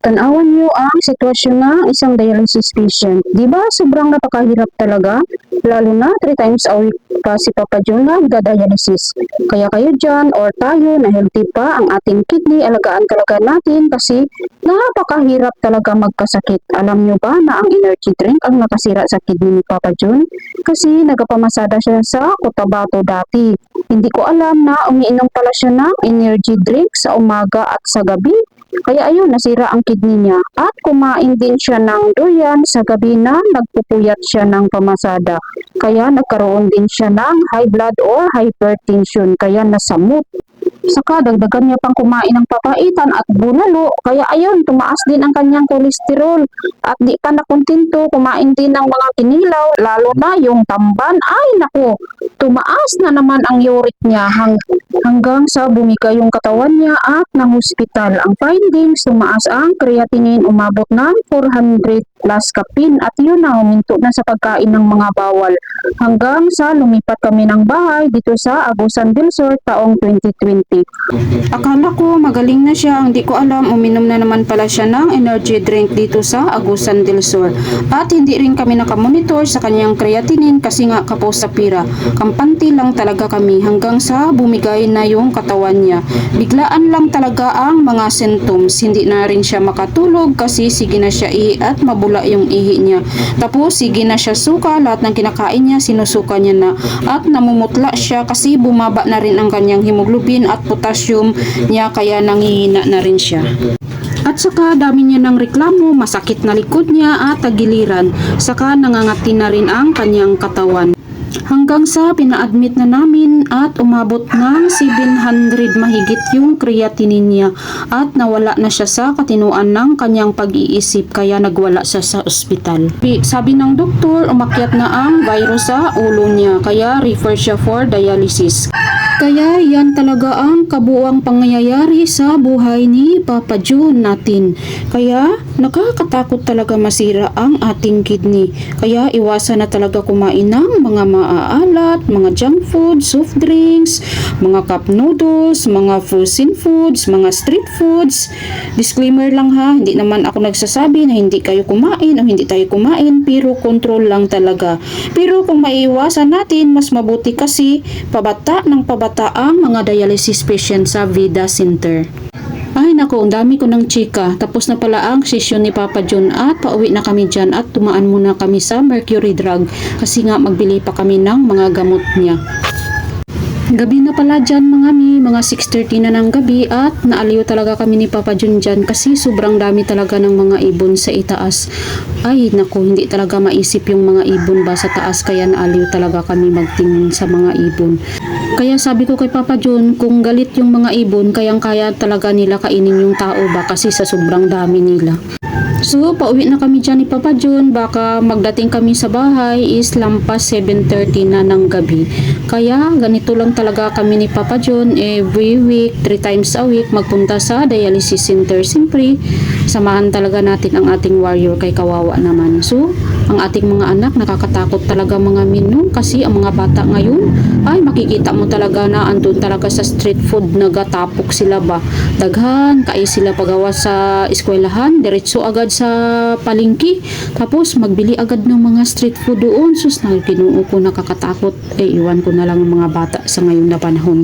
Tanawan niyo ang sitwasyon ng isang dialysis patient. Di ba sobrang napakahirap talaga? Lalo na 3 times a week pa si Papa John na nagda-dialysis. Kaya kayo dyan or tayo na healthy pa ang ating kidney, alagaan talaga natin kasi napakahirap talaga magkasakit. Alam niyo ba na ang energy drink ang nakasira sa kidney ni Papa John? Kasi nagapamasada siya sa Cotabato dati. Hindi ko alam na umiinom pala siya ng energy drink sa umaga at sa gabi. Kaya ayun, nasira ang kidney niya. At kumain din siya ng durian sa gabi na nagpupuyat siya ng pamasada. Kaya nagkaroon din siya ng high blood or hypertension. Kaya nasamot. Saka dagdagan niya pang kumain ng papaitan at bulalo. Kaya ayun, tumaas din ang kanyang kolesterol. At di pa nakontento, kumain din ng mga kinilaw. Lalo na yung tamban. Ay naku, tumaas na naman ang uric niya hanggang sa bumiga yung katawan niya at na-hospital. Ang findings, tumaas ang creatinine, umabot ng 400 plus caffeine at yun na huminto na sa pagkain ng mga bawal. Hanggang sa lumipat kami ng bahay dito sa Agusan del Sur taong 2020. Akala ko magaling na siya, hindi ko alam uminom na naman pala siya ng energy drink dito sa Agusan del Sur. At hindi rin kami nakamonitor sa kanyang creatinine kasi nga kapos sa pira. Kampante lang talaga kami hanggang sa bumigay na yung katawan niya. Biglaan lang talaga ang mga symptoms. Hindi na rin siya makatulog kasi sige na siya ihi at mabula yung ihi niya. Tapos sige na siya suka, lahat ng kinakain niya sinusuka niya na. At namumutla siya kasi bumaba na rin ang kanyang hemoglobin at potassium niya kaya nangihina na rin siya. At saka dami niya ng reklamo, masakit na likod niya at tagiliran. Saka nangangati na rin ang kanyang katawan. Hanggang sa pina-admit na namin at umabot ng 700 mahigit yung creatinine niya at nawala na siya sa katinuan ng kanyang pag-iisip kaya nagwala siya sa ospital. Sabi ng doktor, umakyat na ang virus sa ulo niya kaya refer siya for dialysis. Kaya yan talaga ang kabuuang pangyayari sa buhay ni Papa John natin. Kaya nakakatakot talaga masira ang ating kidney. Kaya iwasan na talaga kumain ng mga maaalat, mga junk food, soft drinks, mga cup noodles, mga frozen foods, mga street foods. Disclaimer lang ha, hindi naman ako nagsasabi na hindi kayo kumain o hindi tayo kumain, pero control lang talaga. Pero kung maiiwasan natin, mas mabuti kasi pabata ang mga dialysis patient sa Vida Center. Ay naku, ang dami ko ng chika. Tapos na pala ang session ni Papa John at pauwi na kami dyan at tumaan muna kami sa Mercury Drug kasi nga magbili pa kami ng mga gamot niya. Gabi na pala dyan mga 6:30 na ng gabi at naaliw talaga kami ni Papa John dyan kasi sobrang dami talaga ng mga ibon sa itaas. Ay naku, hindi talaga maisip yung mga ibon ba sa taas kaya naaliw talaga kami magtingin sa mga ibon. Kaya sabi ko kay Papa John, kung galit yung mga ibon, kayang-kaya talaga nila kainin yung tao ba kasi sa sobrang dami nila. So, pauwi na kami dyan ni Papa John. Baka magdating kami sa bahay is lampas 7:30 na ng gabi. Kaya, ganito lang talaga kami ni Papa John. Every week, 3 times a week, magpunta sa dialysis center. Siyempre, samahan talaga natin ang ating warrior kay kawawa naman. So, ang ating mga anak, nakakatakot talaga mga minong kasi ang mga bata ngayon, ay makikita mo talaga na andun talaga sa street food, nagatapok sila ba. Daghan, kay sila pagawa sa eskwelahan, diretso agad sa palengke. Tapos magbili agad ng mga street food doon. Sus, nakikinuo ko nakakatakot. Iwan ko na lang ang mga bata sa ngayon na panahon.